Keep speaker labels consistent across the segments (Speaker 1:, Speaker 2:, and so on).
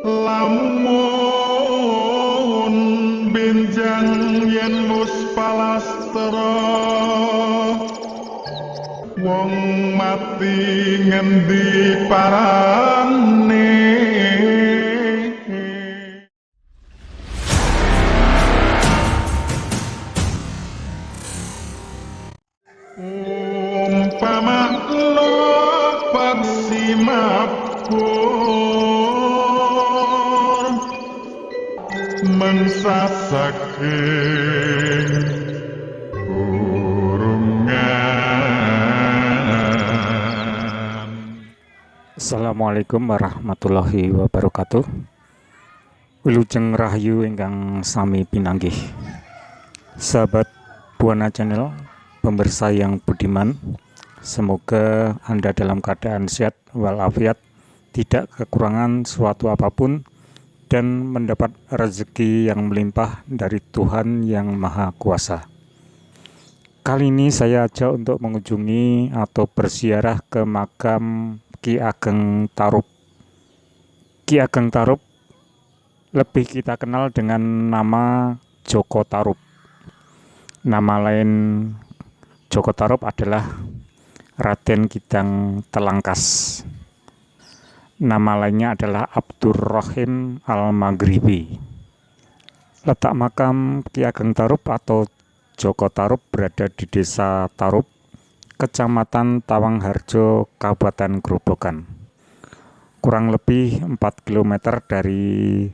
Speaker 1: Lamun benjang yen mus palastra wong mati ngendi parane. Umpama lopat simapur mangsa saking kurungan.
Speaker 2: Assalamualaikum warahmatullahi wabarakatuh. Wilujeng rahayu ingkang sami pinanggih. Sahabat Buana Channel, pemirsa yang budiman, semoga Anda dalam keadaan sehat walafiat, tidak kekurangan suatu apapun, dan mendapat rezeki yang melimpah dari Tuhan yang Maha Kuasa. Kali ini saya ajak untuk mengunjungi atau berziarah ke makam Ki Ageng Tarup. Ki Ageng Tarup lebih kita kenal dengan nama Joko Tarup. Nama lain Joko Tarup adalah Raden Kidang Telangkas. Nama lainnya adalah Abdurrahim Al-Maghribi. Letak makam Ki Ageng Tarup atau Joko Tarup berada di Desa Tarup, Kecamatan Tawangharjo, Kabupaten Grobogan. Kurang lebih 4 km dari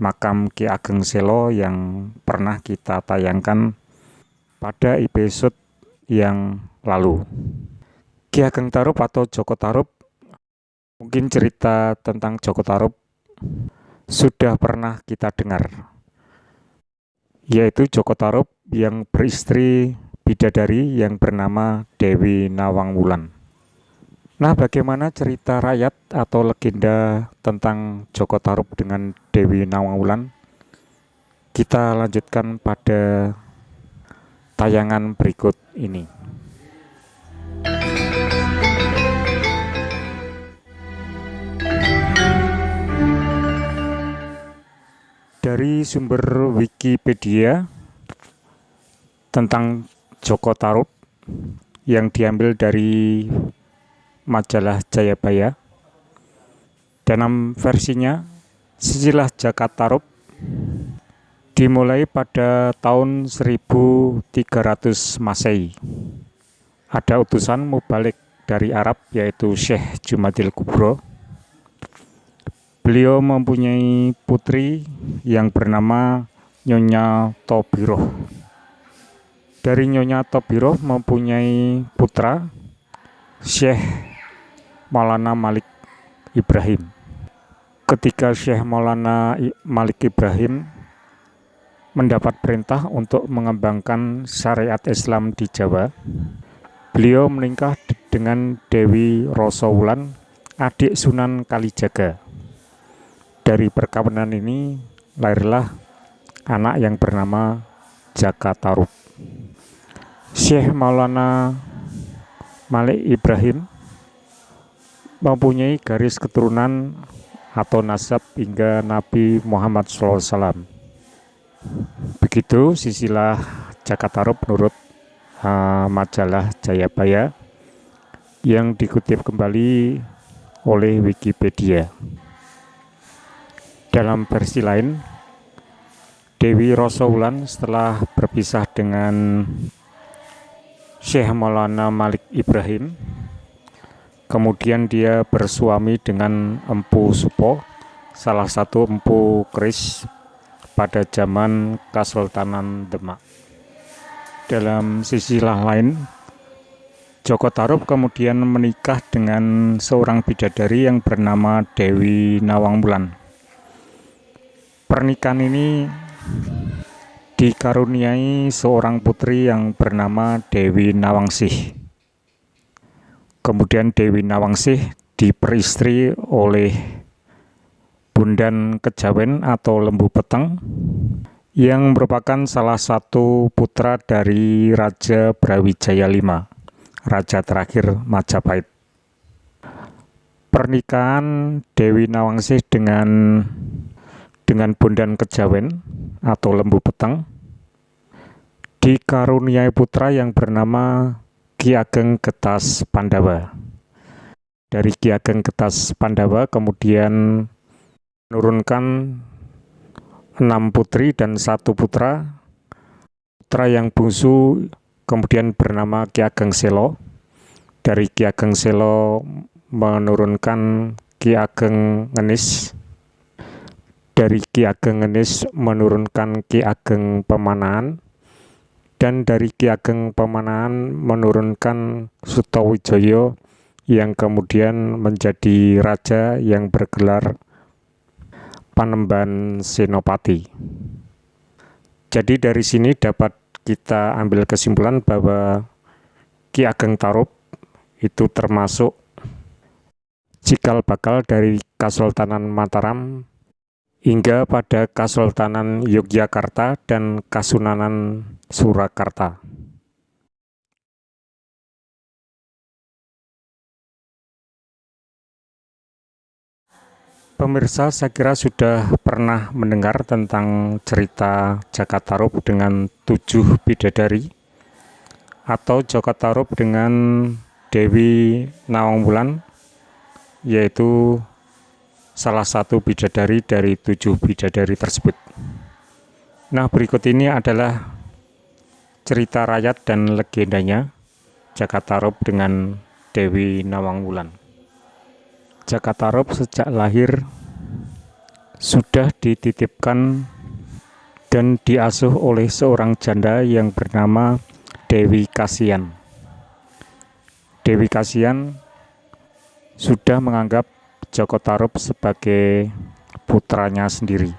Speaker 2: makam Ki Ageng Selo yang pernah kita tayangkan pada episode yang lalu. Ki Ageng Tarup atau Joko Tarup, mungkin cerita tentang Joko Tarup sudah pernah kita dengar, yaitu Joko Tarup yang beristri bidadari yang bernama Dewi Nawangwulan. Nah, bagaimana cerita rakyat atau legenda tentang Joko Tarup dengan Dewi Nawangwulan? Kita lanjutkan pada tayangan berikut ini. Dari sumber Wikipedia tentang Joko Tarup yang diambil dari majalah Jayabaya, dalam versinya silsilah Jaka Tarup dimulai pada tahun 1300 Masehi. Ada utusan mubalik dari Arab yaitu Syekh Jumadil Kubro. Beliau mempunyai putri yang bernama Nyonya Tobiroh. Dari Nyonya Tobiroh mempunyai putra Syekh Maulana Malik Ibrahim. Ketika Syekh Maulana Malik Ibrahim mendapat perintah untuk mengembangkan syariat Islam di Jawa, beliau menikah dengan Dewi Rosowulan, adik Sunan Kalijaga. Dari perkawinan ini lahirlah anak yang bernama Jaka Tarup. Syekh Maulana Malik Ibrahim mempunyai garis keturunan atau nasab hingga Nabi Muhammad SAW. Begitu silsilah Jaka Tarup menurut majalah Jayabaya yang dikutip kembali oleh Wikipedia. Dalam versi lain, Dewi Rosowulan setelah berpisah dengan Syekh Maulana Malik Ibrahim, kemudian dia bersuami dengan Empu Supo, salah satu empu keris pada zaman Kesultanan Demak. Dalam silsilah lain, Joko Tarup kemudian menikah dengan seorang bidadari yang bernama Dewi Nawangwulan. Pernikahan ini dikaruniai seorang putri yang bernama Dewi Nawangsih. Kemudian Dewi Nawangsih diperistri oleh Bondan Kejawen atau Lembu Peteng yang merupakan salah satu putra dari Raja Brawijaya V, raja terakhir Majapahit. pernikahan Dewi Nawangsih dengan Bondan Kejawen atau Lembu Peteng dikaruniai putra yang bernama Ki Ageng Getas Pandawa. Dari Ki Ageng Getas Pandawa kemudian menurunkan 6 putri dan 1 putra. Putra yang bungsu kemudian bernama Ki Ageng Selo. Dari Ki Ageng Selo menurunkan Ki Ageng Ngenis. Dari Ki Ageng Ngenis menurunkan Ki Ageng Pemanahan, dan dari Ki Ageng Pemanahan menurunkan Sutawijaya yang kemudian menjadi raja yang bergelar Panembahan Senopati. Jadi dari sini dapat kita ambil kesimpulan bahwa Ki Ageng Tarup itu termasuk cikal bakal dari Kesultanan Mataram hingga pada Kesultanan Yogyakarta dan Kasunanan Surakarta. Pemirsa, saya kira sudah pernah mendengar tentang cerita Jaka Tarub dengan 7 bidadari atau Jaka Tarub dengan Dewi Nawangwulan, yaitu salah satu bidadari dari 7 bidadari tersebut. Nah, berikut ini adalah cerita rakyat dan legendanya Jaka Tarub dengan Dewi Nawangwulan. Jaka Tarub sejak lahir sudah dititipkan dan diasuh oleh seorang janda yang bernama Dewi Kasihan. Dewi Kasihan sudah menganggap Jaka Tarub sebagai putranya sendiri,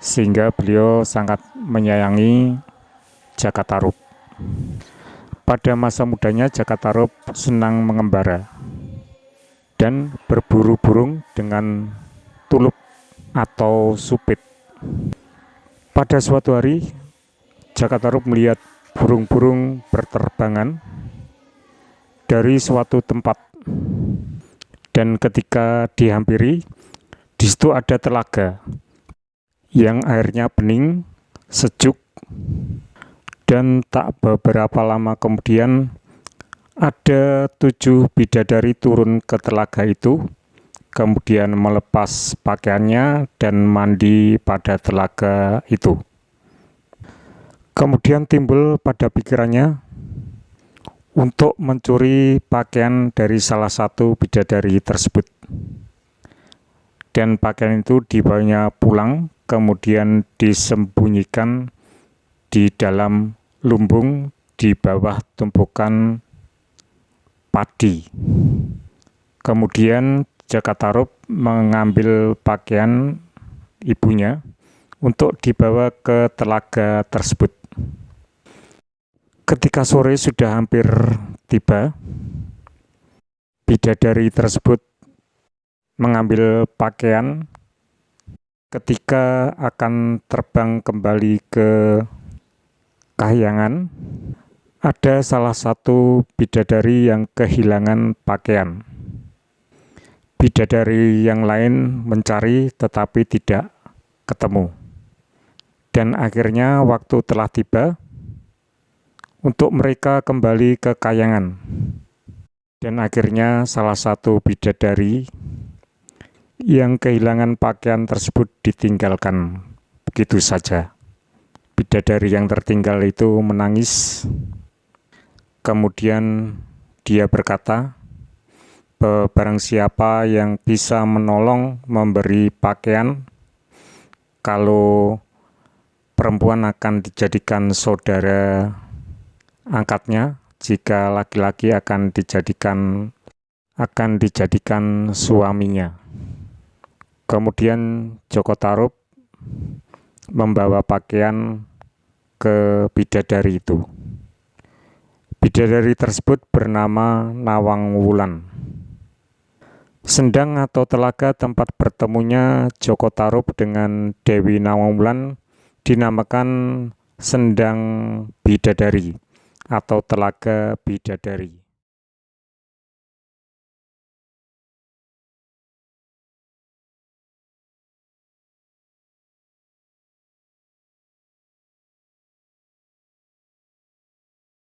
Speaker 2: sehingga beliau sangat menyayangi Jaka Tarub. Pada masa mudanya Jaka Tarub senang mengembara dan berburu burung dengan tulup atau supit. Pada suatu hari Jaka Tarub melihat burung-burung berterbangan dari suatu tempat. Dan ketika dihampiri, di situ ada telaga yang airnya bening, sejuk, dan tak beberapa lama kemudian ada 7 bidadari turun ke telaga itu, kemudian melepas pakaiannya dan mandi pada telaga itu. Kemudian timbul pada pikirannya untuk mencuri pakaian dari salah satu bidadari tersebut. Dan pakaian itu dibawanya pulang, kemudian disembunyikan di dalam lumbung di bawah tumpukan padi. Kemudian Jaka Tarub mengambil pakaian ibunya untuk dibawa ke telaga tersebut. Ketika sore sudah hampir tiba, bidadari tersebut mengambil pakaian. Ketika akan terbang kembali ke kahyangan, ada salah satu bidadari yang kehilangan pakaian. Bidadari yang lain mencari tetapi tidak ketemu. Dan akhirnya waktu telah tiba untuk mereka kembali ke kahyangan. Dan akhirnya salah satu bidadari yang kehilangan pakaian tersebut ditinggalkan begitu saja. Bidadari yang tertinggal itu menangis. Kemudian dia berkata, barang siapa yang bisa menolong memberi pakaian, kalau perempuan akan dijadikan saudara angkatnya, jika laki-laki akan dijadikan suaminya. Kemudian Jaka Tarub membawa pakaian ke bidadari itu. Bidadari tersebut bernama Nawangwulan. Sendang atau telaga tempat bertemunya Jaka Tarub dengan Dewi Nawangwulan dinamakan Sendang Bidadari atau Telaga Bidadari.